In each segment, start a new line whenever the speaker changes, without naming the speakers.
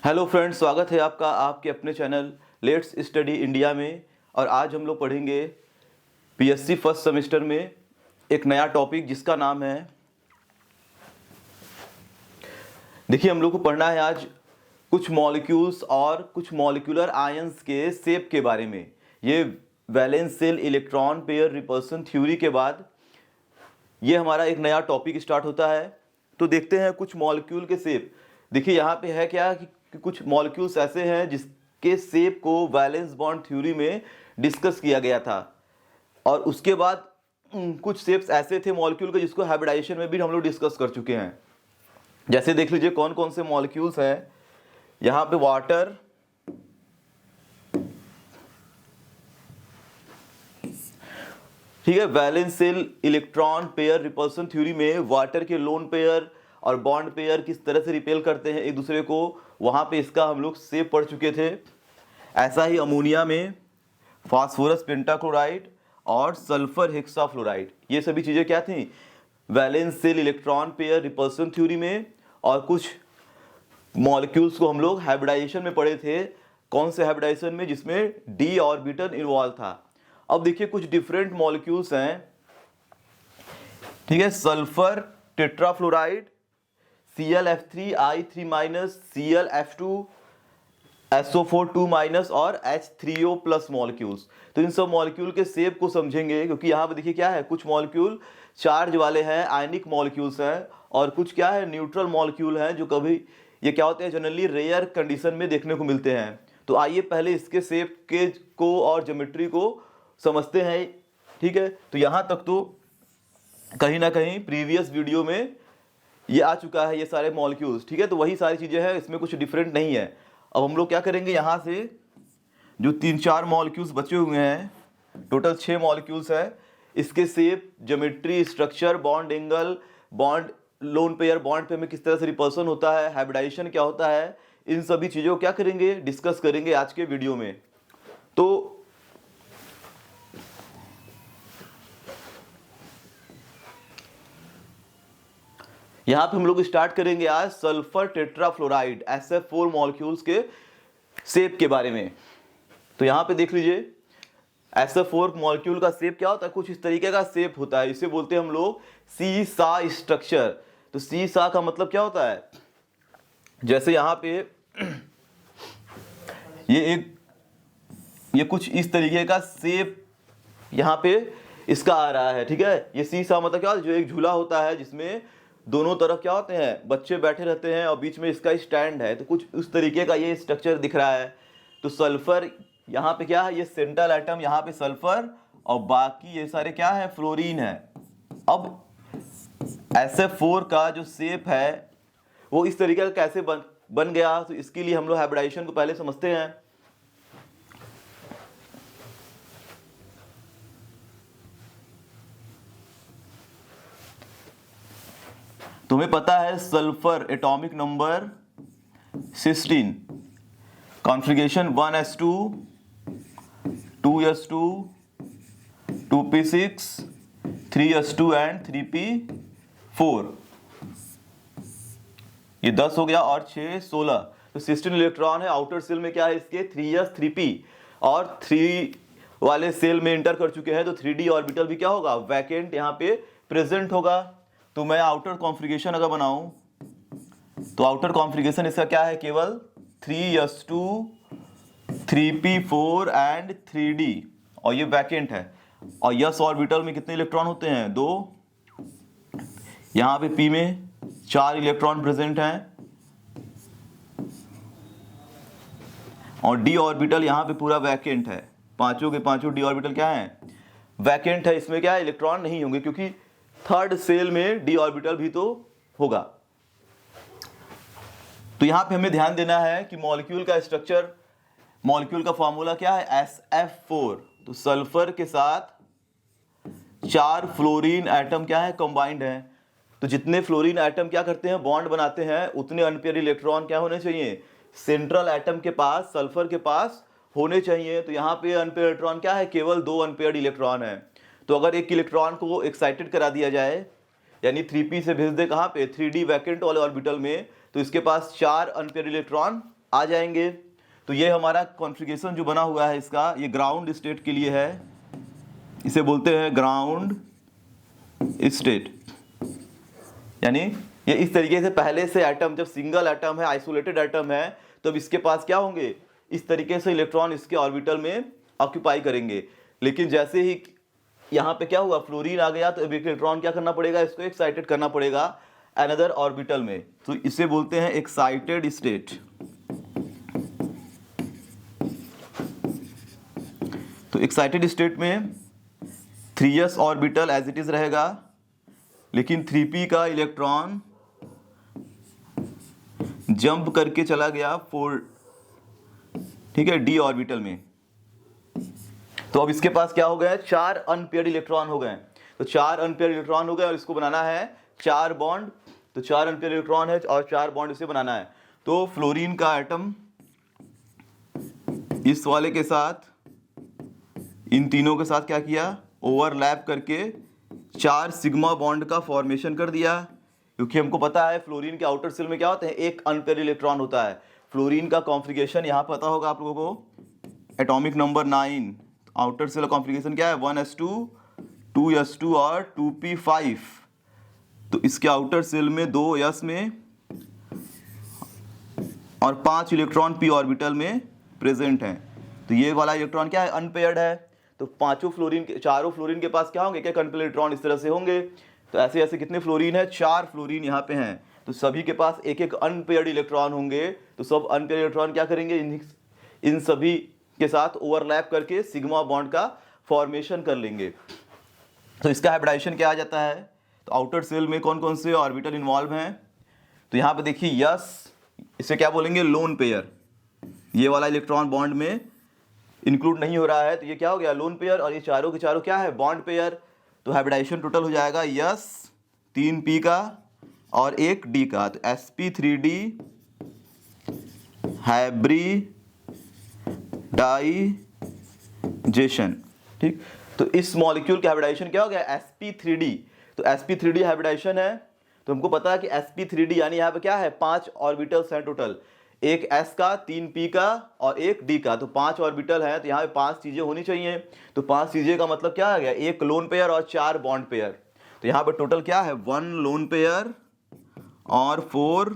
Hello friends, स्वागत है आपका आपके अपने चैनल लेट्स स्टडी इंडिया में। और आज हम लोग पढ़ेंगे पीएससी फर्स्ट सेमेस्टर में एक नया टॉपिक जिसका नाम है, देखिए हम लोग को पढ़ना है आज कुछ मॉलिक्यूल्स और कुछ मॉलिक्यूलर आयंस के शेप के बारे में। ये valence shell electron pair repulsion theory के बाद ये हमारा एक नया टॉपिक स्टार्ट होता है। तो देखते हैं कुछ मॉलिक्यूल के शेप। देखिए यहाँ पे है क्या कि कुछ मॉलिक्यूल्स ऐसे हैं जिसके शेप को वैलेंस बॉन्ड थ्योरी में डिस्कस किया गया था, और उसके बाद कुछ शेप्स ऐसे थे मॉलिक्यूल के जिसको हाइब्रिडाइजेशन में भी हम लोग डिस्कस कर चुके हैं। जैसे देख लीजिए कौन कौन से मॉलिक्यूल्स हैं। यहाँ पे वाटर, ठीक है, valence shell electron pair repulsion theory में वाटर के लोन पेयर और बॉन्ड पेयर किस तरह से रिपेल करते हैं एक दूसरे को, वहाँ पे इसका हम लोग शेप पढ़ चुके थे। ऐसा ही अमोनिया में फास्फोरस पेंटाक्लोराइड और सल्फर हेक्साफ्लोराइड, ये सभी चीज़ें क्या थी, valence shell electron pair repulsion theory में। और कुछ मॉलिक्यूल्स को हम लोग हाइब्रिडाइजेशन में पढ़े थे। कौन से हाइब्रिडाइजेशन में? जिसमें डी ऑर्बिटल इन्वॉल्व था। अब देखिए कुछ डिफरेंट मॉलिक्यूल्स हैं, ठीक है, sulphur tetrafluoride, ClF3I3-, ClF2, SO4 2- और H3O+ मॉलिक्यूल्स। तो इन सब मॉलिक्यूल के शेप को समझेंगे, क्योंकि यहाँ पे देखिए क्या है, कुछ मॉलिक्यूल चार्ज वाले हैं, आयनिक मॉलिक्यूल्स हैं, और कुछ क्या है, न्यूट्रल मॉलिक्यूल हैं, जो कभी ये क्या होते हैं, जनरली रेयर कंडीशन में देखने को मिलते हैं। तो आइए पहले इसके शेप के को और ज्योमेट्री को समझते हैं, ठीक है। तो यहाँ तक तो कहीं ना कहीं प्रीवियस वीडियो में ये आ चुका है, ये सारे मॉलिक्यूल्स, ठीक है। तो वही सारी चीज़ें हैं, इसमें कुछ डिफरेंट नहीं है। अब हम लोग क्या करेंगे, यहाँ से जो 3-4 मॉलिक्यूल्स बचे हुए हैं, टोटल 6 मॉलिक्यूल्स हैं, इसके shape, geometry, structure, bond angle, bond lone pair, bond pair में किस तरह से रिपल्सन होता है, हाइब्रिडाइजेशन क्या होता है, इन सभी चीज़ों को क्या करेंगे, डिस्कस करेंगे आज के वीडियो में। तो यहाँ पे हम लोग स्टार्ट करेंगे आज सल्फर टेट्राफ्लोराइड SF4 मॉलिक्यूल्स के शेप के बारे में। तो यहाँ पे देख लीजिए SF4 मॉलिक्यूल का शेप क्या होता है, कुछ इस तरीके का शेप होता है। इसे बोलते हैं हम लोग सी-सा स्ट्रक्चर। तो सी-सा का मतलब क्या होता है, जैसे यहाँ पे ये कुछ इस तरीके का शेप यहाँ पे इसका आ रहा है, ठीक है। ये सी-सा मतलब क्या होता है, जो एक झूला होता है जिसमें दोनों तरफ क्या होते हैं, बच्चे बैठे रहते हैं, और बीच में इसका स्टैंड है। तो कुछ उस तरीके का ये स्ट्रक्चर दिख रहा है। तो सल्फर यहाँ पे क्या है, ये सेंट्रल एटम, यहाँ पे सल्फर, और बाकी ये सारे क्या है, फ्लोरीन है। अब SF4 का जो शेप है वो इस तरीके का कैसे बन गया, तो इसके लिए हम लोग हाइब्रिडाइजेशन को पहले समझते हैं। तुम्हें पता है sulphur atomic number 16, configuration 1s2, 2s2, 2p6, 3s2 and 3p4। ये 10 हो गया, और 6 16। तो 16 इलेक्ट्रॉन है। आउटर सेल में क्या है इसके, 3s 3p, और 3 वाले सेल में इंटर कर चुके हैं। तो 3d ऑर्बिटल भी क्या होगा, वैकेंट यहाँ पे प्रेजेंट होगा। तो मैं आउटर कॉन्फ़िगरेशन अगर बनाऊं तो आउटर कॉन्फ़िगरेशन इसका क्या है, केवल 3s2, 3p4 एंड 3d, और ये वैकेंट है। और यस ऑर्बिटल में कितने इलेक्ट्रॉन होते हैं, 2। यहाँ पे p में 4 इलेक्ट्रॉन प्रेजेंट हैं, और d ऑर्बिटल यहाँ पे पूरा वैकेंट है। पांचों के पांचों d ऑर्बिटल क्या है, वैकेंट है। इसमें क्या है, इलेक्ट्रॉन नहीं होंगे, क्योंकि थर्ड सेल में d ऑर्बिटल भी तो होगा। तो यहां पे हमें ध्यान देना है कि मॉलिक्यूल का स्ट्रक्चर, मॉलिक्यूल का फॉर्मूला क्या है, SF4। तो सल्फर के साथ 4 फ्लोरीन एटम क्या है, कंबाइंड है। तो जितने फ्लोरीन एटम क्या करते हैं, बॉन्ड बनाते हैं, उतने अनपेयर इलेक्ट्रॉन क्या होने चाहिए, सेंट्रल एटम के पास, सल्फर के पास होने चाहिए। तो यहाँ पे अनपेयर इलेक्ट्रॉन क्या है, केवल 2 अनपेयर्ड इलेक्ट्रॉन है। तो अगर एक इलेक्ट्रॉन को एक्साइटेड करा दिया जाए, यानी 3p से भेज दे कहाँ पे, 3d वैकेंट वाले ऑर्बिटल में, तो इसके पास 4 अनपेयर इलेक्ट्रॉन आ जाएंगे। तो ये हमारा कॉन्फ़िगरेशन जो बना हुआ है इसका, ये ग्राउंड स्टेट के लिए है, इसे बोलते हैं ग्राउंड स्टेट। यानी ये इस तरीके से पहले से एटम, जब सिंगल एटम है, आइसोलेटेड एटम है, तो अब इसके पास क्या होंगे, इस तरीके से इलेक्ट्रॉन इसके ऑर्बिटल में ऑक्यूपाई करेंगे। लेकिन जैसे ही यहाँ पे क्या हुआ, फ्लोरीन आ गया, तो अब इलेक्ट्रॉन क्या करना पड़ेगा, इसको एक्साइटेड करना पड़ेगा अनदर ऑर्बिटल में। तो इसे बोलते हैं एक्साइटेड स्टेट। तो एक्साइटेड स्टेट में 3s orbital as it is रहेगा, लेकिन 3p का इलेक्ट्रॉन जंप करके चला गया 4, ठीक है, d ऑर्बिटल में। तो अब इसके पास क्या हो गया, 4 अनपेयर्ड इलेक्ट्रॉन हो गए। तो 4 अनपेयर्ड इलेक्ट्रॉन हो गए और इसको बनाना है 4 बॉन्ड। तो 4 अनपेयर्ड इलेक्ट्रॉन है और 4 बॉन्ड इसे बनाना है। तो फ्लोरीन का एटम इस वाले के साथ, इन तीनों के साथ क्या किया, ओवरलैप करके 4 सिग्मा बॉन्ड का फॉर्मेशन कर दिया। क्योंकि हमको पता है फ्लोरीन के आउटर सेल में क्या होते हैं, एक अनपेयर्ड इलेक्ट्रॉन होता है। फ्लोरीन का कॉन्फ़िगरेशन यहाँ पता होगा आप लोगों को, atomic number 9। Outer shell configuration क्या है, 1s2, 2s2 और 2p5। तो इसके आउटर सेल में 2 s में और 5 इलेक्ट्रॉन p ऑर्बिटल में प्रेजेंट हैं। तो ये वाला इलेक्ट्रॉन क्या है, अनपेयर्ड है। तो चारों फ्लोरीन के पास क्या होंगे, क्या अनपेयर्ड इलेक्ट्रॉन इस तरह से होंगे। तो ऐसे ऐसे कितने फ्लोरीन है, 4 फ्लोरीन यहाँ पे हैं। तो सभी के पास एक एक अनपेयर्ड इलेक्ट्रॉन होंगे। तो सब अनपेयर्ड इलेक्ट्रॉन क्या करेंगे, इन सभी के साथ ओवरलैप करके सिग्मा बॉन्ड का फॉर्मेशन कर लेंगे। तो इसका हाइब्रिडाइजेशन क्या आ जाता है। तो आउटर सेल में कौन कौन से ऑर्बिटल इन्वॉल्व हैं। तो यहाँ पे देखिए यस, इसे क्या बोलेंगे, लोन पेयर। ये वाला इलेक्ट्रॉन बॉन्ड में इंक्लूड नहीं हो रहा है, तो ये क्या हो गया, लोन पेयर। और ये चारों के चारों क्या है, बॉन्ड पेयर। तो हाइब्रिडाइजेशन टोटल हो जाएगा यस 3p का और 1d का। तो sp3d हाइब्रिडाइजेशन, ठीक। तो इस मॉलिक्यूल का हाइब्रिडाइजेशन क्या हो गया, sp3d। तो sp3d हाइब्रिडाइजेशन है। तो हमको पता है कि sp3d यानी यहाँ पे क्या है, 5 ऑर्बिटल्स हैं टोटल, एक s का, 3p का और 1d का। तो 5 ऑर्बिटल है, तो यहाँ पे 5 चीजें होनी चाहिए। तो 5 चीजें का मतलब क्या आ गया, एक लोन पेयर और 4 बॉन्ड पेयर। तो यहाँ पे टोटल क्या है, 1 लोन पेयर और 4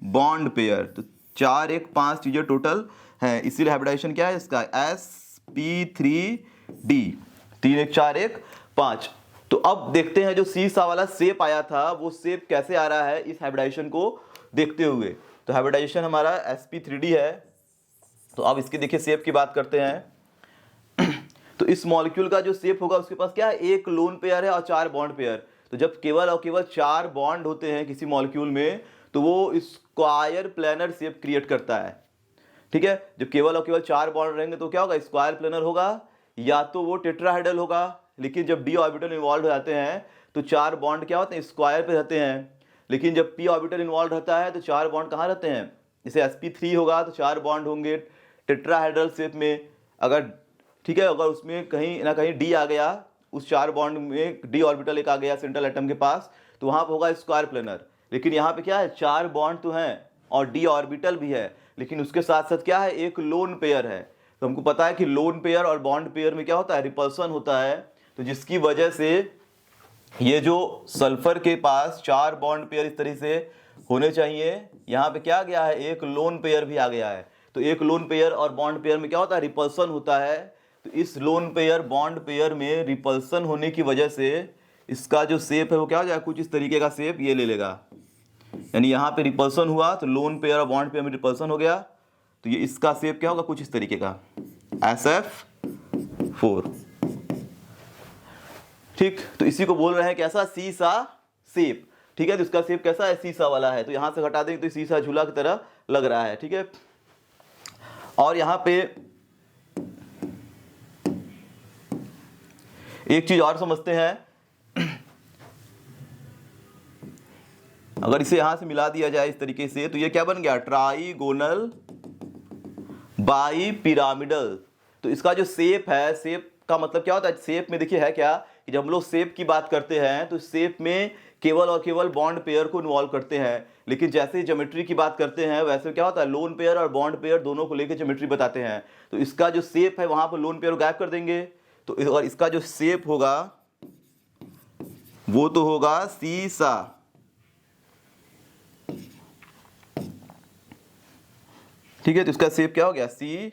बॉन्ड पेयर। तो 4 1 5 चीजें टोटल हैं। इसीलिए हाइब्रिडाइजेशन क्या है इसका, sp3d, 3 1 4 1 5। तो अब देखते हैं जो सी वाला शेप आया था, वो शेप कैसे आ रहा है इस हाइब्रिडाइजेशन को देखते हुए। तो हाइब्रिडाइजेशन हमारा sp3d है। तो अब इसके देखिए शेप की बात करते हैं। तो इस मॉलिक्यूल का जो शेप होगा, उसके पास क्या है, एक लोन पेयर है और 4 बॉन्ड पेयर। तो जब केवल और केवल 4 बॉन्ड होते हैं किसी मॉलिक्यूल में, तो वो स्क्वायर प्लेनर शेप क्रिएट करता है, ठीक है। जब केवल और केवल 4 बॉन्ड रहेंगे तो क्या होगा, स्क्वायर प्लेनर होगा, या तो वो टेट्राहेड्रल होगा। लेकिन जब d ऑर्बिटल इन्वॉल्व हो जाते हैं तो 4 बॉन्ड क्या होते हैं, स्क्वायर पे रहते हैं। लेकिन जब p ऑर्बिटल इन्वॉल्व रहता है तो 4 बॉन्ड कहाँ रहते हैं, जैसे sp3 होगा तो 4 बॉन्ड होंगे टेट्राहेड्रल शेप में। अगर, ठीक है, अगर उसमें कहीं ना कहीं d आ गया, उस 4 बॉन्ड में d ऑर्बिटल एक आ गया सेंट्रल एटम के पास, तो वहाँ पर होगा स्क्वायर प्लेनर। लेकिन यहाँ पे क्या है, 4 बॉन्ड तो हैं और d ऑर्बिटल भी है, लेकिन उसके साथ साथ क्या है, एक लोन पेयर है। तो हमको पता है कि लोन पेयर और बॉन्ड पेयर में क्या होता है, रिपल्सन होता है। तो जिसकी वजह से ये जो सल्फर के पास 4 बॉन्ड पेयर इस तरह से होने चाहिए, यहाँ पे क्या आ गया है, एक लोन पेयर भी आ गया है। तो एक लोन पेयर और बॉन्ड पेयर में क्या होता है, रिपल्सन होता है। तो इस लोन पेयर बॉन्ड पेयर में रिपल्सन होने की वजह से इसका जो शेप है वो क्या हो जाएगा, कुछ इस तरीके का शेप ये ले लेगा। यानी यहाँ पे रिपल्सन हुआ तो लोन पेयर और बॉन्ड पेयर में रिपल्सन हो गया, तो ये इसका शेप क्या होगा, कुछ इस तरीके का, SF4, ठीक। तो इसी को बोल रहे हैं कैसा, सीसा शेप, ठीक है। तो इसका शेप कैसा है, सीसा वाला है। तो यहां से हटा देंगे तो सीसा झूला की तरह लग रहा है, ठीक है। और यहां पे एक चीज और समझते हैं, अगर इसे यहां से मिला दिया जाए इस तरीके से, तो ये क्या बन गया, ट्राइगोनल बाई पिरामिडल। तो इसका जो शेप है, शेप का मतलब क्या होता है, शेप में देखिए है क्या कि जब हम लोग शेप की बात करते हैं तो शेप में केवल और केवल बॉन्ड पेयर को इन्वॉल्व करते हैं। लेकिन जैसे ही ज्योमेट्री की बात करते हैं वैसे क्या होता है, लोन पेयर और बॉन्ड पेयर दोनों को लेकर ज्योमेट्री बताते हैं। तो इसका जो शेप है वहां पर लोन पेयर को गायब कर देंगे, तो और इसका जो शेप होगा वो तो होगा सीसा। ठीक है, तो इसका शेप क्या हो गया, सी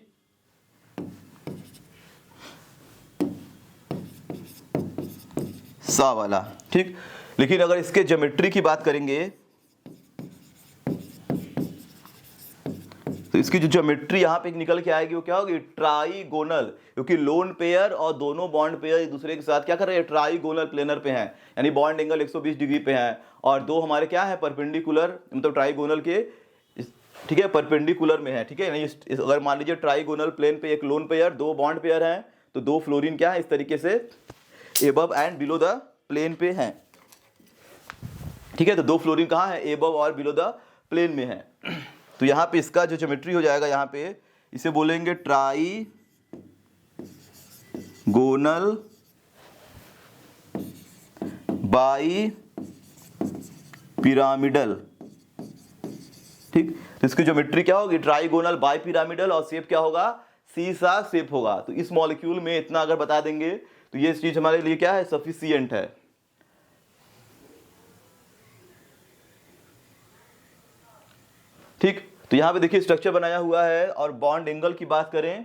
सा वाला। ठीक, लेकिन अगर इसके ज्योमेट्री की बात करेंगे तो इसकी जो ज्योमेट्री यहां पे निकल के आएगी वो क्या होगी, ट्राइगोनल। क्योंकि लोन पेयर और दोनों बॉन्ड पेयर एक दूसरे के साथ क्या कर रहे हैं, ट्राइगोनल प्लेनर पे हैं, यानी बॉन्ड एंगल 120 डिग्री पे है, और दो हमारे क्या है, परपेंडिकुलर, मतलब ट्राइगोनल के, ठीक है, परपेंडिकुलर में है। ठीक है, यानी अगर मान लीजिए ट्राइगोनल प्लेन पे एक लोन पेयर, दो बॉन्ड पेयर हैं, तो दो फ्लोरीन क्या है इस तरीके से above and below the plane पे हैं। ठीक है, तो दो फ्लोरीन कहाँ है, एबव और बिलो द प्लेन में है। तो यहाँ पे इसका जो ज्योमेट्री हो जाएगा, यहाँ पे इसे बोलेंगे ट्राई गोनल बाई पिरामिडल। ठीक, तो इसकी ज्योमेट्री क्या होगी, ट्राइगोनल बाई पिरामिडल, और शेप क्या होगा, सीसा शेप होगा। तो इस मॉलिक्यूल में इतना अगर बता देंगे तो ये चीज हमारे लिए क्या है, सफिशिएंट है। ठीक, तो यहां पे देखिए स्ट्रक्चर बनाया हुआ है, और बॉन्ड एंगल की बात करें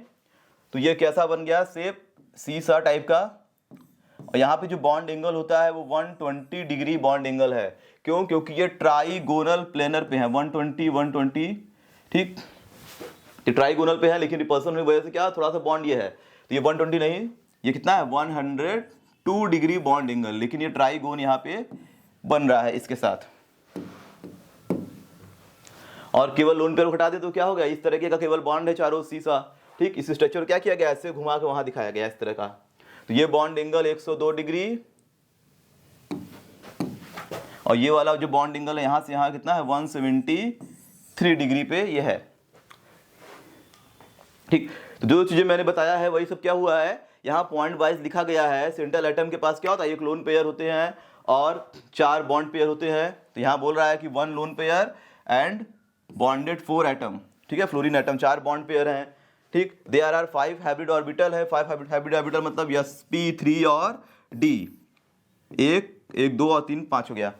तो ये कैसा बन गया, शेप सीसा टाइप का। और यहाँ पे जो बॉन्ड एंगल होता है वो 120 डिग्री बॉन्ड एंगल है। क्यों, क्योंकि ये ट्राइगोनल प्लेनर पे है, 120। ठीक, ये ट्राइगोनल पे है, लेकिन रिपल्सन की वजह से क्या थोड़ा सा बॉन्ड ये है, तो ये 120 नहीं, ये कितना है, 102 डिग्री बॉन्ड एंगल, लेकिन ये ट्राइगोन यहाँ पे बन रहा है इसके साथ। और केवल लोन पेयर को हटा दे तो क्या हो गया, इस तरीके का केवल बॉन्ड है चारों सीसा। ठीक, इस स्ट्रक्चर को क्या किया गया, ऐसे घुमा के वहां दिखाया गया इस तरह का। तो ये बॉन्ड एंगल 102 डिग्री, और ये वाला जो बॉन्ड एंगल है यहां से यहां कितना है, 173 डिग्री पे ये है। ठीक, तो जो चीजें मैंने बताया है वही सब क्या हुआ है, यहाँ पॉइंट वाइज लिखा गया है। सेंट्रल एटम के पास क्या होता है, एक लोन पेयर होते हैं और 4 बॉन्ड पेयर होते हैं। तो यहाँ बोल रहा है कि 1 lone pair and bonded 4 atom. ठीक है, फ्लोरीन एटम 4 बॉन्ड पेयर हैं। ठीक, देयर आर 5 हाइब्रिड ऑर्बिटल है, 5 हाइब्रिड ऑर्बिटल मतलब sp3 और d, 1 1 2 और 3 5 हो गया।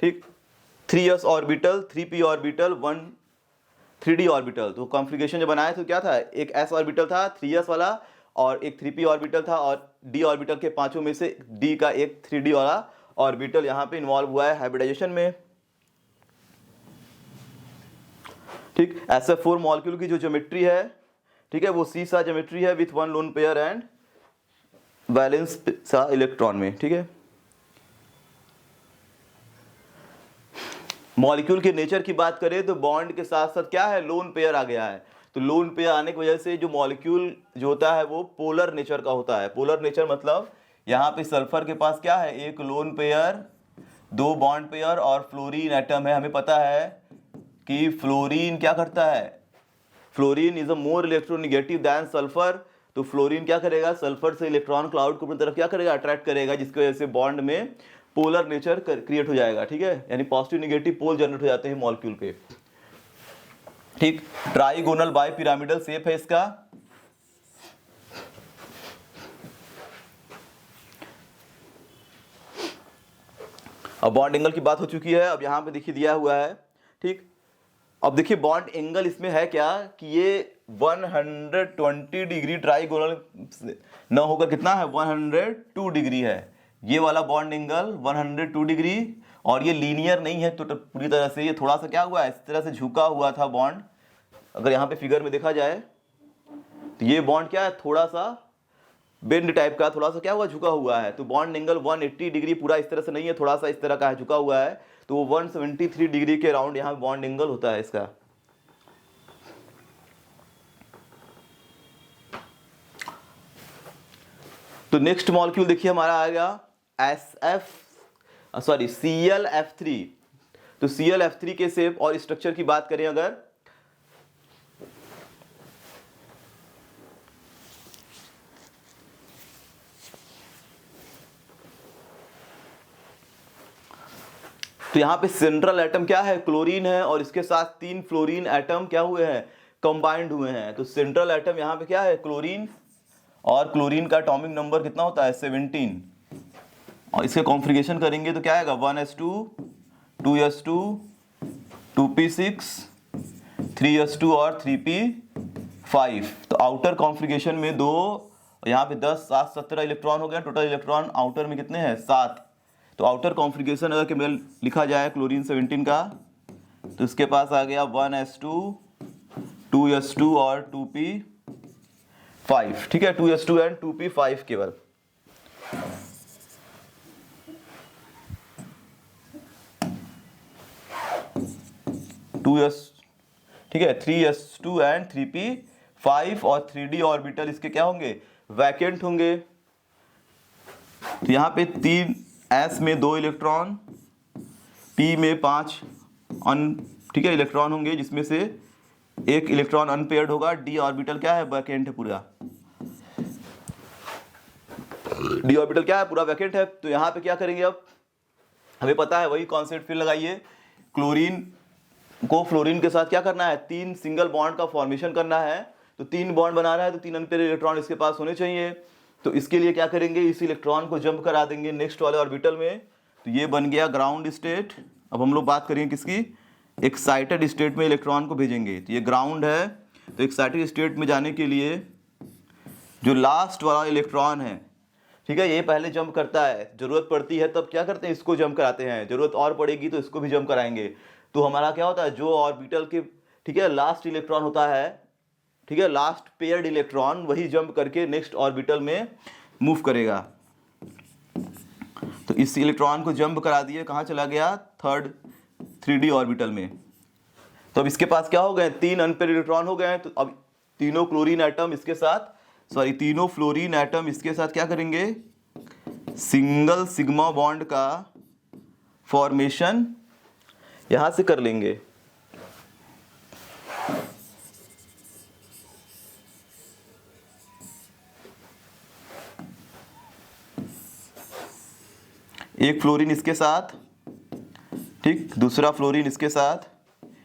ठीक, 3s orbital, 3p orbital, 1 3d orbital. तो कॉन्फ़िगरेशन जो बनाया तो क्या था, एक s ऑर्बिटल था 3s वाला, और एक 3p ऑर्बिटल था, और d ऑर्बिटल के पांचों में से d का एक 3d वाला ऑर्बिटल यहाँ पे इन्वॉल्व हुआ है हाइब्रिडाइजेशन में। ठीक, SF4 मॉलिक्यूल की जो ज्योमेट्री है, ठीक है, वो सीसा ज्योमेट्री है with 1 lone pair and valence सा इलेक्ट्रॉन में। ठीक है, मॉलिक्यूल के नेचर की बात करें तो बॉन्ड के साथ साथ क्या है, लोन पेयर आ गया है। तो लोन पेयर आने की वजह से जो मॉलिक्यूल जो होता है वो पोलर नेचर का होता है। पोलर नेचर मतलब यहाँ पे सल्फर के पास क्या है, एक लोन पेयर, 2 बॉन्ड पेयर और फ्लोरीन एटम है। हमें पता है कि फ्लोरीन क्या करता है, fluorine is a more electronegative than sulphur. तो फ्लोरीन क्या करेगा, सल्फर से इलेक्ट्रॉन क्लाउड को अपनी तरफ क्या करेगा, अट्रैक्ट करेगा, जिसकी वजह से बॉन्ड में पोलर नेचर क्रिएट हो जाएगा। ठीक है, यानी पॉजिटिव नेगेटिव पोल जनरेट हो जाते हैं मॉलिक्यूल के। ठीक, ट्राइगोनल बाई पिरामिडल शेप है इसका। अब बॉन्ड एंगल की बात हो चुकी है, अब यहां पे देखिए दिया हुआ है। ठीक, अब देखिए बॉन्ड एंगल इसमें है क्या कि ये 120 डिग्री ट्राइगोनल न होकर कितना है, 102 डिग्री है। ये वाला बॉन्ड एंगल 102 डिग्री, और ये लीनियर नहीं है तो पूरी तरह से, ये थोड़ा सा क्या हुआ है, इस तरह से झुका हुआ था बॉन्ड। अगर यहाँ पे फिगर में देखा जाए तो ये बॉन्ड क्या है, थोड़ा सा बेंड टाइप का, थोड़ा सा क्या हुआ, झुका हुआ है। तो बॉन्ड एंगल 180 डिग्री पूरा इस तरह से नहीं है, थोड़ा सा इस तरह का है, झुका हुआ है। तो वो 173 डिग्री के अराउंड यहाँ बॉन्ड एंगल होता है इसका। तो नेक्स्ट मॉलिक्यूल देखिए हमारा आएगा ClF3। तो ClF3 के शेप और स्ट्रक्चर की बात करें अगर, तो यहाँ पे सेंट्रल एटम क्या है, क्लोरीन है, और इसके साथ 3 फ्लोरीन एटम क्या हुए हैं, कंबाइंड हुए हैं। तो सेंट्रल एटम यहाँ पे क्या है, क्लोरीन, और क्लोरीन का एटॉमिक नंबर कितना होता है, 17। और इसके कॉन्फ़िगरेशन करेंगे तो क्या आएगा, 1s2, 2s2, 2p6, 3s2 और 3p5। तो आउटर कॉन्फ़िगरेशन में 2, यहाँ पे 10, 7, 17 इलेक्ट्रॉन हो गया। टोटल इलेक्ट्रॉन आउटर में कितने हैं, 7। तो आउटर कॉन्फ़िगरेशन अगर केवल लिखा जाए क्लोरीन 17 का, तो इसके पास आ गया 1s2, 2s2 और 2p5। ठीक है, 2s2 एंड 2p5 केवल। ठीक है, 3s2 एंड 3p5 और 3d ऑर्बिटल इसके क्या होंगे, वैकेंट होंगे। तो यहाँ पे 3s में 2 इलेक्ट्रॉन, p में 5 ठीक है इलेक्ट्रॉन होंगे, जिसमें से एक इलेक्ट्रॉन अनपेयर्ड होगा। d ऑर्बिटल क्या है, वैकेंट है पूरा। d ऑर्बिटल क्या है, पूरा वैकेंट है। तो यहाँ पे क्या करेंगे, अब हमें पता है, वही कॉन्सेप्ट फिर लगाइए। क्लोरीन को फ्लोरीन के साथ क्या करना है, 3 सिंगल बॉन्ड का फॉर्मेशन करना है। तो 3 बॉन्ड बना रहा है, तो 3 अनपेयर इलेक्ट्रॉन इसके पास होने चाहिए। तो इसके लिए क्या करेंगे, इस इलेक्ट्रॉन को जंप करा देंगे नेक्स्ट वाले ऑर्बिटल में। तो ये बन गया ग्राउंड स्टेट। अब हम लोग बात करेंगे किसकी, एक्साइटेड स्टेट में इलेक्ट्रॉन को भेजेंगे। तो ये ग्राउंड है। तो एक्साइटेड स्टेट में जाने के लिए जो लास्ट वाला इलेक्ट्रॉन है, ठीक है, ये पहले जंप करता है। जरूरत पड़ती है तब क्या करते हैं, इसको जंप कराते हैं। जरूरत और पड़ेगी तो इसको भी जंप कराएंगे। तो हमारा क्या होता है, जो ऑर्बिटल के, ठीक है, लास्ट इलेक्ट्रॉन होता है, ठीक है, लास्ट पेयर्ड इलेक्ट्रॉन, वही जंप करके नेक्स्ट ऑर्बिटल में मूव करेगा। तो इस इलेक्ट्रॉन को जंप करा दिए, कहाँ चला गया, थर्ड 3d ऑर्बिटल में। तो अब इसके पास क्या हो गए, 3 अनपेयर्ड इलेक्ट्रॉन हो गए। तो अब तीनों फ्लोरीन एटम इसके साथ क्या करेंगे, सिंगल सिग्मा बॉन्ड का फॉर्मेशन यहां से कर लेंगे। एक फ्लोरीन इसके साथ, ठीक, दूसरा फ्लोरीन इसके साथ।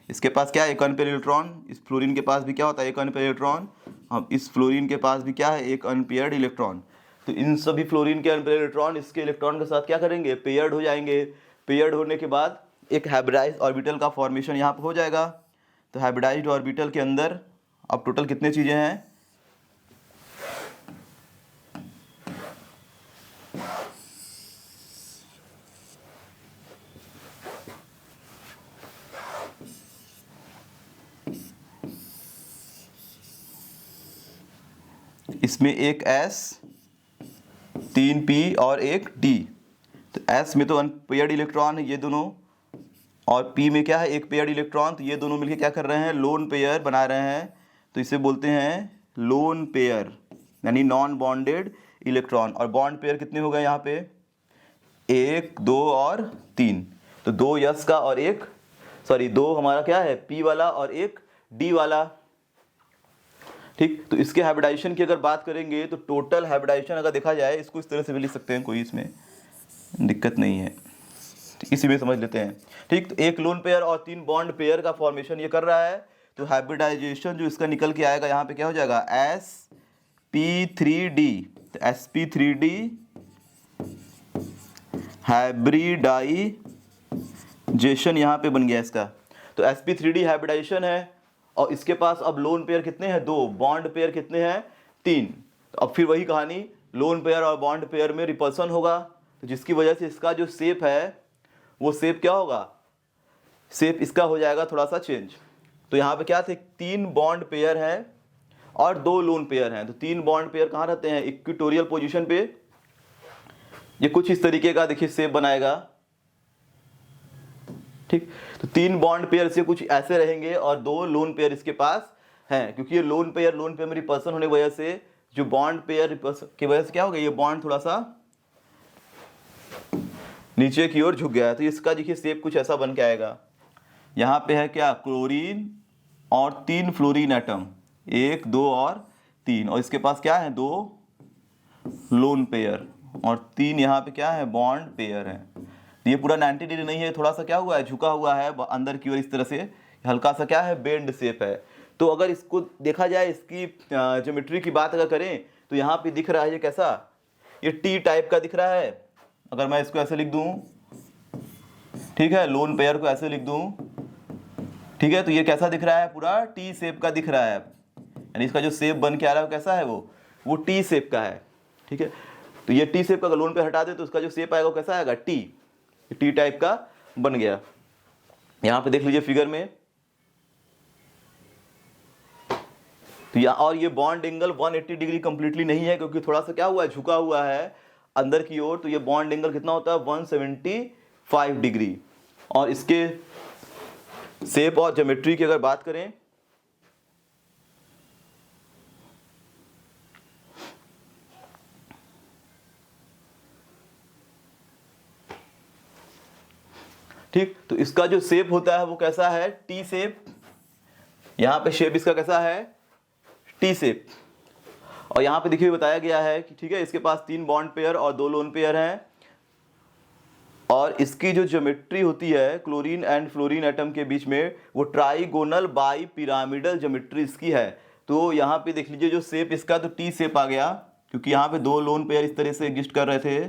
इसके पास क्या है, एक अनपेयर इलेक्ट्रॉन। इस फ्लोरीन के पास भी क्या होता है, एक अनपेयर इलेक्ट्रॉन। अब इस फ्लोरीन के पास भी क्या है, एक अनपेयर्ड इलेक्ट्रॉन। तो इन सभी फ्लोरीन के अनपेयर इलेक्ट्रॉन इसके इलेक्ट्रॉन के साथ क्या करेंगे, पेयर्ड हो जाएंगे। पेयर्ड होने के बाद एक हाइब्रिडाइज्ड ऑर्बिटल का फॉर्मेशन यहाँ पर हो जाएगा। तो हाइब्रिडाइज्ड ऑर्बिटल के अंदर अब टोटल कितने चीज़ें हैं, इसमें एक S, 3 P और एक D। तो S में तो अनपेयर्ड इलेक्ट्रॉन है ये दोनों, और P में क्या है, एक पेयर्ड इलेक्ट्रॉन। तो ये दोनों मिलके क्या कर रहे हैं, लोन पेयर बना रहे हैं। तो इसे बोलते हैं लोन पेयर, यानी नॉन बॉन्डेड इलेक्ट्रॉन। और बॉन्ड पेयर कितने हो गए यहाँ पे, 1, 2 और 3। तो 2 S का और 2 हमारा क्या है, P वाला और एक D वाला। ठीक, तो इसके हाइब्रिडाइजेशन की अगर बात करेंगे तो टोटल हाइब्रिडाइजेशन अगर देखा जाए, इसको इस तरह से भी लिख सकते हैं, कोई इसमें दिक्कत नहीं है, इसी में समझ लेते हैं। ठीक, तो एक लोन पेयर और 3 बॉन्ड पेयर का फॉर्मेशन ये कर रहा है। तो हाइब्रिडाइजेशन जो इसका निकल के आएगा यहाँ पे क्या हो जाएगा, sp3d। तो sp3d हाइब्रिडाइजेशन यहाँ पे बन गया इसका। तो sp3d हाइब्रिडाइजेशन है। और इसके पास अब लोन पेयर कितने हैं, 2, बॉन्ड पेयर कितने हैं, 3। तो अब फिर वही कहानी, लोन पेयर और बॉन्ड पेयर में रिपल्सन होगा। तो जिसकी वजह से इसका जो शेप है, वो शेप क्या होगा, शेप इसका हो जाएगा थोड़ा सा चेंज। तो यहाँ पे क्या थे, 3 बॉन्ड पेयर हैं और 2 लोन पेयर हैं। तो 3 बॉन्ड पेयर कहाँ रहते हैं, इक्वेटोरियल पोजीशन पे। ये कुछ इस तरीके का देखिए शेप बनाएगा। ठीक, तो 3 बॉन्ड पेयर से कुछ ऐसे रहेंगे और 2 लोन पेयर इसके पास हैं। क्योंकि ये लोन पेयर में रिपल्सन होने की वजह से, जो बॉन्ड पेयर की वजह से क्या हो गया, ये बॉन्ड थोड़ा सा नीचे की ओर झुक गया है। तो इसका देखिए शेप कुछ ऐसा बन के आएगा। यहाँ पे है क्या, क्लोरीन और 3 फ्लोरीन एटम, 1, 2 और 3। और इसके पास क्या है, 2 लोन पेयर और 3 यहाँ पे क्या है, बॉन्ड पेयर है। तो ये पूरा 90 डिग्री नहीं है, थोड़ा सा क्या हुआ है, झुका हुआ है अंदर की ओर इस तरह से, हल्का सा क्या है, बेंड शेप है। तो अगर इसको देखा जाए, इसकी ज्योमेट्री की बात अगर करें तो यहाँ पे दिख रहा है ये कैसा, ये टी टाइप का दिख रहा है। अगर मैं इसको ऐसे लिख दूं, ठीक है, लोन पेयर को ऐसे लिख दूं, ठीक है, तो ये कैसा दिख रहा है, पूरा टी शेप का दिख रहा है, यानी इसका जो शेप बन के आ रहा है वो कैसा है, वो टी शेप का है। ठीक है, तो ये टी शेप का अगर लोन पे हटा दे तो उसका जो शेप आएगा वो कैसा आएगा, टी टाइप का बन गया। यहाँ पे देख लीजिए फिगर में, तो यहाँ और ये बॉन्ड एंगल 180 डिग्री कंप्लीटली नहीं है, क्योंकि थोड़ा सा क्या हुआ है, झुका हुआ है अंदर की ओर। तो ये बॉन्ड एंगल कितना होता है, 175 डिग्री। और इसके शेप और ज्योमेट्री की अगर बात करें, ठीक, तो इसका जो शेप होता है वो कैसा है, टी शेप। यहां पे शेप इसका कैसा है, टी शेप। और यहां पे देखिए बताया गया है कि ठीक है, इसके पास 3 बॉन्ड पेयर और 2 लोन पेयर हैं, और इसकी जो ज्योमेट्री होती है क्लोरीन एंड फ्लोरीन एटम के बीच में, वो ट्राइगोनल बाई पिरामिडल ज्योमेट्री इसकी है। तो यहाँ पे देख लीजिए जो शेप इसका, तो टी शेप आ गया, क्योंकि यहाँ पे 2 लोन पेयर इस तरह से एग्जिस्ट कर रहे थे,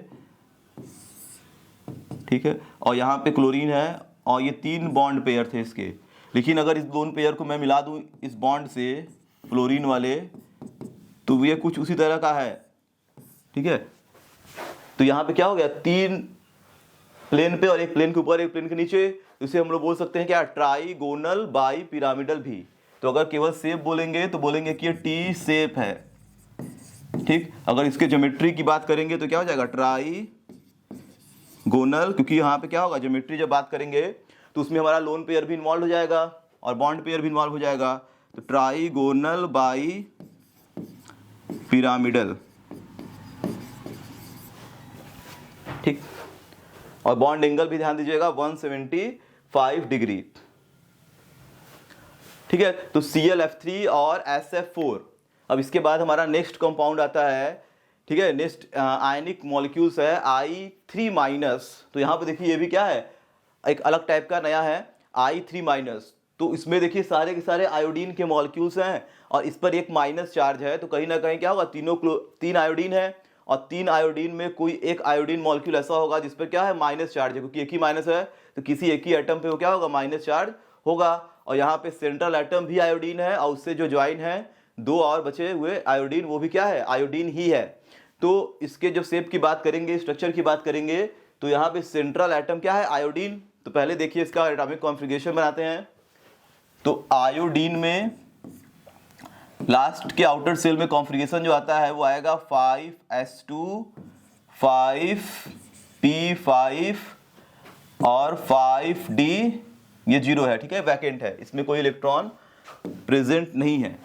ठीक है, और यहाँ पे क्लोरीन है और ये 3 बॉन्ड पेयर थे इसके। लेकिन अगर इस लोन पेयर को मैं मिला दूँ इस बॉन्ड से फ्लोरीन वाले, तो ये कुछ उसी तरह का है, ठीक है। तो यहाँ पे क्या हो गया, 3 प्लेन पे और एक प्लेन के ऊपर एक प्लेन के नीचे, इसे हम लोग बोल सकते हैं क्या, ट्राइगोनल बाई पिरामिडल भी। तो अगर केवल शेप बोलेंगे तो बोलेंगे कि ये टी शेप है, ठीक। अगर इसके ज्योमेट्री की बात करेंगे तो क्या हो जाएगा, ट्राइगोनल, क्योंकि यहाँ पे क्या होगा, ज्योमेट्री जब बात करेंगे तो उसमें हमारा लोन पेयर भी इन्वॉल्व हो जाएगा और बॉन्ड पेयर भी इन्वॉल्व हो जाएगा। तो ट्राइगोनल बाई पिरामिडल, ठीक। और बॉन्ड एंगल भी ध्यान दीजिएगा 175 डिग्री, ठीक है। तो Clf3 और SF4। अब इसके बाद हमारा नेक्स्ट कंपाउंड आता है, ठीक है, नेक्स्ट आयनिक मॉलिक्यूल्स है I3-। तो यहाँ पे देखिए ये भी क्या है, एक अलग टाइप का नया है I3-। तो इसमें देखिए सारे के सारे आयोडीन के मॉलिक्यूल्स हैं और इस पर एक माइनस चार्ज है। तो कहीं ना कहीं क्या होगा, 3 आयोडीन है और 3 आयोडीन में कोई एक आयोडीन मॉलिक्यूल ऐसा होगा जिस पर क्या है, माइनस चार्ज है, क्योंकि एक ही माइनस है तो किसी एक ही एटम पे वो क्या होगा, माइनस चार्ज होगा। और यहाँ पे सेंट्रल एटम भी आयोडीन है और उससे जो ज्वाइन है 2 और बचे हुए आयोडीन, वो भी क्या है, आयोडीन ही है। तो इसके जब शेप की बात करेंगे, स्ट्रक्चर की बात करेंगे, तो यहाँ पे सेंट्रल एटम क्या है, आयोडीन। तो पहले देखिए इसका एटॉमिक कॉन्फ़िगरेशन बनाते हैं। तो आयोडीन में लास्ट के आउटर सेल में कॉन्फ़िगरेशन जो आता है वो आएगा 5s2 5p5 और 5d, ये 0 है, ठीक है, वैकेंट है, इसमें कोई इलेक्ट्रॉन प्रेजेंट नहीं है,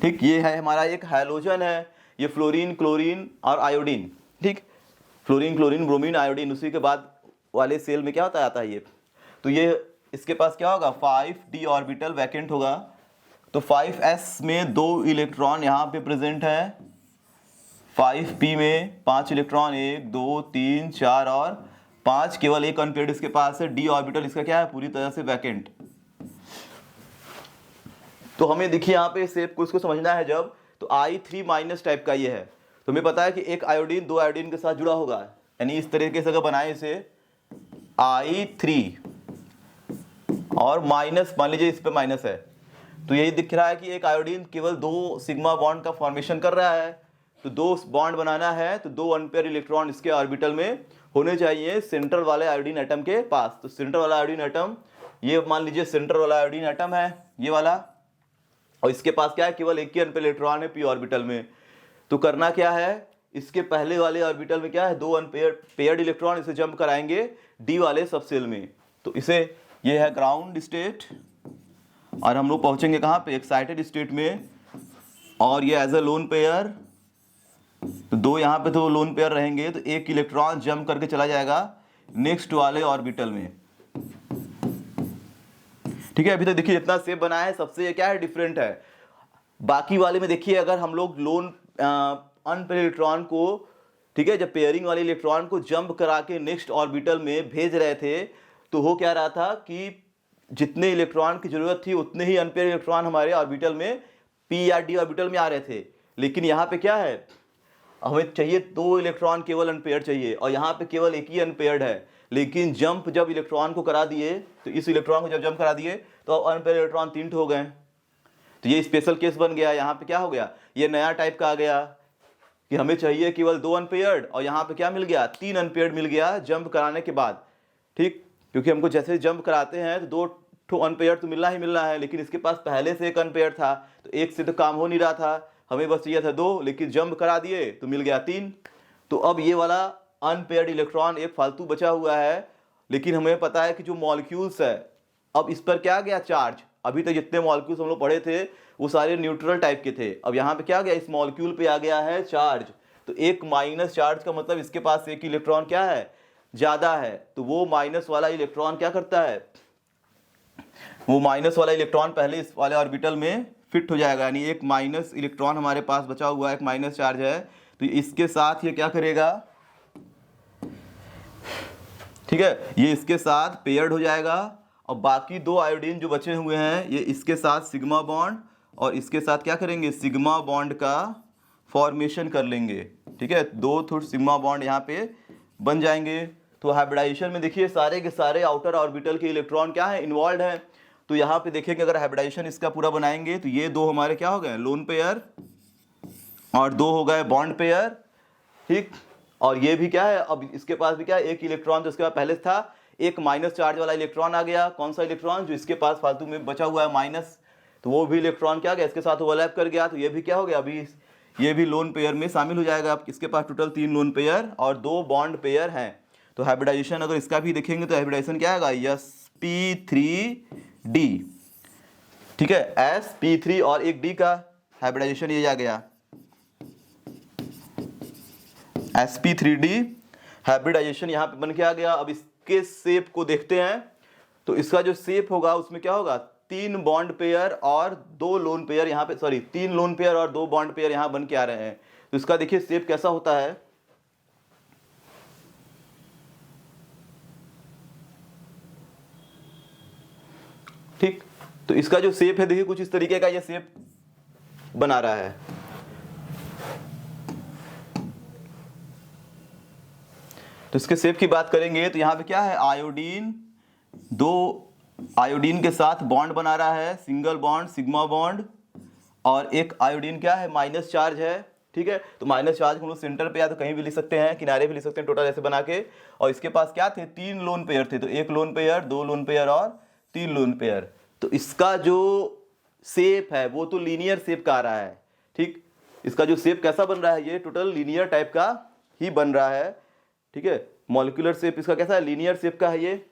ठीक। ये है हमारा एक हैलोजन है, ये फ्लोरीन, क्लोरीन और आयोडीन, ठीक। फ्लोरीन, क्लोरीन, ब्रोमीन, आयोडीन, उसी के बाद वाले सेल में क्या होता आता है ये। तो ये इसके पास क्या होगा, 5d ऑर्बिटल वैकेंट होगा। तो 5s में 2 इलेक्ट्रॉन यहाँ पे प्रेजेंट है, 5p में 5 इलेक्ट्रॉन, 1 2 3 4 और 5, केवल एक अनपेयर्ड इसके पास है। d ऑर्बिटल इसका क्या है, पूरी तरह से वैकेंट। तो हमें देखिए यहाँ पे शेप को इसको समझना है जब, तो I3- टाइप का ये है। तो हमें पता है कि एक आयोडीन 2 आयोडीन के साथ जुड़ा होगा, यानी इस तरीके से अगर बनाए इसे I3 और माइनस, मान लीजिए इस पे माइनस है, तो यही दिख रहा है कि एक आयोडीन केवल 2 सिग्मा बॉन्ड का फॉर्मेशन कर रहा है। तो 2 बॉन्ड बनाना है तो 2 अनपेयर इलेक्ट्रॉन इसके ऑर्बिटल में होने चाहिए सेंट्रल वाले आयोडीन एटम के पास। तो सेंट्रल वाला आयोडीन एटम, ये मान लीजिए सेंट्रल वाला आयोडीन एटम है, ये वाला, और इसके पास क्या है, केवल एक ही अनपेयर इलेक्ट्रॉन है p ऑर्बिटल में। तो करना क्या है, इसके पहले वाले ऑर्बिटल में क्या है, 2 पेयर्ड इलेक्ट्रॉन, इसे जंप कराएंगे d वाले सबसेल में। तो इसे, ये है ग्राउंड स्टेट और हम लोग पहुंचेंगे कहाँ पे, एक्साइटेड स्टेट में, और ये एज अ लोन पेयर। तो 2 यहाँ पे तो लोन पेयर रहेंगे, तो एक इलेक्ट्रॉन जंप करके चला जाएगा नेक्स्ट वाले ऑर्बिटल में, ठीक है। अभी तक देखिए जितना शेप बनाया है सबसे ये क्या है, डिफरेंट है। बाकी वाले में देखिए अगर हम लोग लोन अनपेयर इलेक्ट्रॉन को ठीक है, जब पेयरिंग वाले इलेक्ट्रॉन को जंप करा के नेक्स्ट ऑर्बिटल में भेज रहे थे तो हो क्या रहा था कि जितने इलेक्ट्रॉन की जरूरत थी उतने ही अनपेयर इलेक्ट्रॉन हमारे ऑर्बिटल में पी या डी ऑर्बिटल में आ रहे थे। लेकिन यहाँ पे क्या है, हमें चाहिए 2 इलेक्ट्रॉन केवल अनपेयर चाहिए और यहाँ पे केवल एक ही अनपेयर्ड है। लेकिन जंप जब इलेक्ट्रॉन को करा दिए तो इस इलेक्ट्रॉन को जब जंप करा दिए तो अनपेयर इलेक्ट्रॉन 3 हो गए। तो ये स्पेशल केस बन गया। यहाँ पे क्या हो गया, ये नया टाइप का आ गया कि हमें चाहिए केवल 2 अनपेयर्ड और यहाँ पे क्या मिल गया, 3 अनपेयर्ड मिल गया जंप कराने के बाद। ठीक, क्योंकि हमको जैसे जंप कराते हैं तो 2 अनपेयर्ड तो मिलना ही मिलना है, लेकिन इसके पास पहले से एक अनपेयर्ड था तो एक से तो काम हो नहीं रहा था, हमें बस चाहिए था 2, लेकिन जंप करा दिए तो मिल गया 3। तो अब ये वाला अनपेयर्ड इलेक्ट्रॉन एक फालतू बचा हुआ है। लेकिन हमें पता है कि जो मॉलिक्यूल्स है, अब इस पर क्या आ गया, चार्ज। अभी तक जितने मॉलिक्यूल्स हम लोग पढ़े थे वो सारे न्यूट्रल टाइप के थे, अब यहाँ पे क्या आ गया, इस मॉलिक्यूल पे आ गया है चार्ज। तो एक माइनस चार्ज का मतलब इसके पास एक इलेक्ट्रॉन क्या है, ज्यादा है। तो वो माइनस वाला इलेक्ट्रॉन क्या करता है, वो माइनस वाला इलेक्ट्रॉन पहले इस वाले ऑर्बिटल में फिट हो जाएगा, यानी एक माइनस इलेक्ट्रॉन हमारे पास बचा हुआ है, एक माइनस चार्ज है, तो इसके साथ ये क्या करेगा, ठीक है, ये इसके साथ पेयर्ड हो जाएगा। और बाकी 2 आयोडीन जो बचे हुए हैं ये इसके साथ सिग्मा बॉन्ड और इसके साथ क्या करेंगे, सिग्मा बॉन्ड का फॉर्मेशन कर लेंगे। ठीक है, 2 सिग्मा बॉन्ड यहाँ पे बन जाएंगे। तो हाइब्रिडाइजेशन में देखिए सारे के सारे आउटर ऑर्बिटल के इलेक्ट्रॉन क्या है, इन्वॉल्व है। तो यहाँ पे देखेंगे अगर हाइब्रिडाइजेशन इसका पूरा बनाएंगे तो ये 2 हमारे क्या हो गए, लोन पेयर, और 2 हो गए बॉन्ड पेयर। ठीक, और ये भी क्या है, अब इसके पास भी क्या है, एक इलेक्ट्रॉन जो इसके पास पहले था, एक माइनस चार्ज वाला इलेक्ट्रॉन आ गया। कौन सा इलेक्ट्रॉन, जो इसके पास फालतू में बचा हुआ है माइनस, तो वो भी इलेक्ट्रॉन क्या गया, इसके साथ ओवरलैप कर गया। तो ये भी क्या हो गया, अभी ये भी लोन पेयर में शामिल हो जाएगा। अब इसके पास टोटल 3 लोन पेयर और 2 बॉन्ड पेयर हैं। तो हाइब्रिडाइजेशन अगर इसका भी देखेंगे तो हाइब्रिडाइजेशन क्या आएगा, sp3d। ठीक है, sp3 और एक d का हाइब्रिडाइजेशन ये आ गया sp3d हाइब्रिडाइजेशन यहाँ पे बन के आ गया। अब इसके शेप को देखते हैं तो इसका जो शेप होगा उसमें क्या होगा, 3 बॉन्ड पेयर और 2 लोन पेयर यहाँ पे, सॉरी 3 लोन पेयर और 2 बॉन्ड पेयर यहाँ बन के आ रहे हैं। तो इसका देखिए शेप कैसा होता है, ठीक। तो इसका जो शेप है देखिए कुछ इस तरीके का ये शेप बना रहा है। तो इसके शेप की बात करेंगे तो यहाँ पे क्या है, आयोडीन 2 आयोडीन के साथ बॉन्ड बना रहा है, सिंगल बॉन्ड सिग्मा बॉन्ड, और एक आयोडीन क्या है, माइनस चार्ज है। ठीक है, तो माइनस चार्ज हम लोग सेंटर पे या तो कहीं भी लिख सकते हैं, किनारे भी लिख सकते हैं, टोटल ऐसे बना के। और इसके पास क्या थे, 3 लोन पेयर थे, तो 1 लोन पेयर, 2 लोन पेयर और 3 लोन पेयर। तो इसका जो शेप है वो तो लीनियर शेप का आ रहा है। ठीक, इसका जो शेप कैसा बन रहा है, ये टोटल लीनियर टाइप का ही बन रहा है। ठीक है, मॉलिक्यूलर शेप इसका कैसा है, लीनियर शेप का है ये।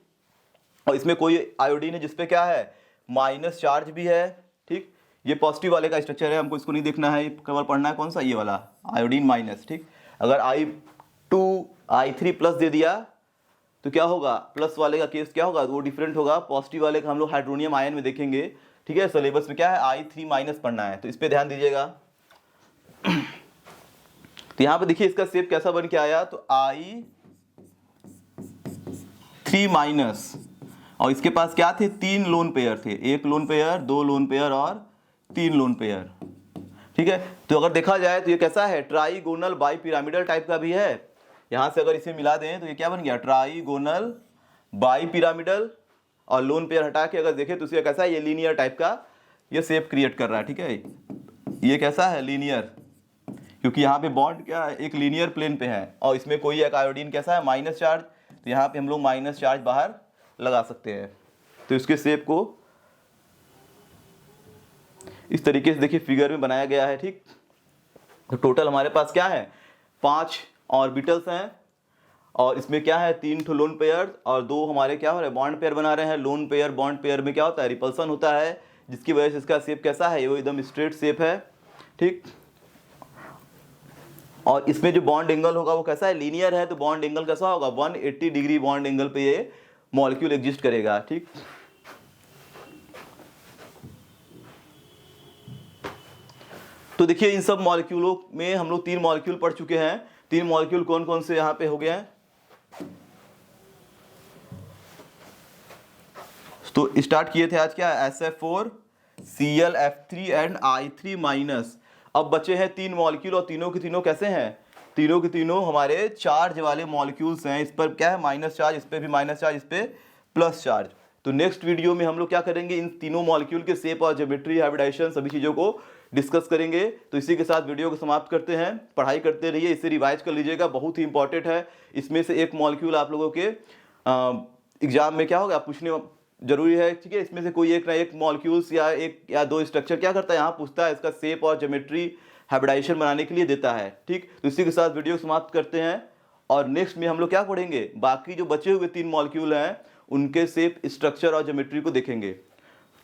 और इसमें कोई आयोडीन है जिसपे क्या है, माइनस चार्ज भी है। ठीक, ये पॉजिटिव वाले का स्ट्रक्चर है, हमको इसको नहीं देखना है, केवल पढ़ना है कौन सा, ये वाला आयोडीन माइनस। ठीक, अगर I2 I3 प्लस दे दिया तो क्या होगा, प्लस वाले का केस क्या होगा, वो डिफरेंट होगा। पॉजिटिव वाले का हम लोग हाइड्रोनियम आयन में देखेंगे। ठीक है, सिलेबस में क्या है, I3 माइनस पढ़ना है, तो इस पर ध्यान दीजिएगा। तो यहाँ पे देखिए इसका शेप कैसा बन के आया, तो I3 माइनस, और इसके पास क्या थे, 3 लोन पेयर थे, 1 लोन पेयर, 2 लोन पेयर और 3 लोन पेयर। ठीक है, तो अगर देखा जाए तो ये कैसा है, ट्राइगोनल बाई पिरामिडल टाइप का भी है। यहां से अगर इसे मिला दें तो ये क्या बन गया, ट्राइगोनल बाई पिरामिडल, और लोन पेयर हटा के अगर देखें तो इसे कैसा है, ये लीनियर टाइप का ये शेप क्रिएट कर रहा है। ठीक है, ये कैसा है, लीनियर, क्योंकि यहाँ पे बॉन्ड क्या है, एक लीनियर प्लेन पे है, और इसमें कोई एक आयोडीन कैसा है, माइनस चार्ज, तो यहाँ पे हम लोग माइनस चार्ज बाहर लगा सकते हैं। तो इसके शेप को इस तरीके से देखिए फिगर में बनाया गया है। ठीक, तो टोटल हमारे पास क्या है, 5 ऑर्बिटल्स हैं, और इसमें क्या है, 3 लोन पेयर और 2 हमारे क्या हो रहे हैं, बॉन्ड पेयर बना रहे हैं। लोन पेयर बॉन्ड पेयर में क्या होता है, रिपल्सन होता है, जिसकी वजह से इसका शेप कैसा है, वो एकदम स्ट्रेट शेप है। ठीक, और इसमें जो बॉन्ड एंगल होगा वो कैसा है, लीनियर है, तो बॉन्ड एंगल कैसा होगा, 180 डिग्री बॉन्ड एंगल पे ये मॉलिक्यूल एग्जिस्ट करेगा। ठीक, तो देखिए इन सब मॉलिक्यूलों में हम लोग 3 मॉलिक्यूल पढ़ चुके हैं। तीन मॉलिक्यूल कौन कौन से यहाँ पे हो गए हैं? तो स्टार्ट किए थे आज क्या, SF4 ClF3 and I3 minus. अब बचे हैं तीन मॉलिक्यूल और तीनों के तीनों कैसे हैं, तीनों के तीनों हमारे चार्ज वाले मॉलिक्यूल्स हैं। इस पर क्या है माइनस चार्ज, इस पे भी माइनस चार्ज, इस पे प्लस चार्ज। तो नेक्स्ट वीडियो में हम लोग क्या करेंगे, इन तीनों मॉलिक्यूल के शेप और ज्योमेट्री, हाइब्रिडाइजेशन, सभी चीज़ों को डिस्कस करेंगे। तो इसी के साथ वीडियो को समाप्त करते हैं। पढ़ाई करते रहिए, इसे रिवाइज कर लीजिएगा, बहुत ही इंपॉर्टेंट है। इसमें से एक मॉलिक्यूल आप लोगों के एग्जाम में क्या होगा पूछने जरूरी है, ठीक है। इसमें से कोई एक ना एक मॉलिक्यूल्स या एक या दो स्ट्रक्चर क्या करता है, यहाँ पूछता है, इसका शेप और ज्योमेट्री हाइब्रिडाइजेशन बनाने के लिए देता है, ठीक। तो इसी के साथ वीडियो समाप्त करते हैं और नेक्स्ट में हम लोग क्या पढ़ेंगे, बाकी जो बचे हुए तीन मॉलिक्यूल हैं उनके शेप, स्ट्रक्चर और ज्योमेट्री को देखेंगे।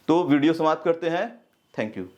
तो वीडियो समाप्त करते हैं। Thank you.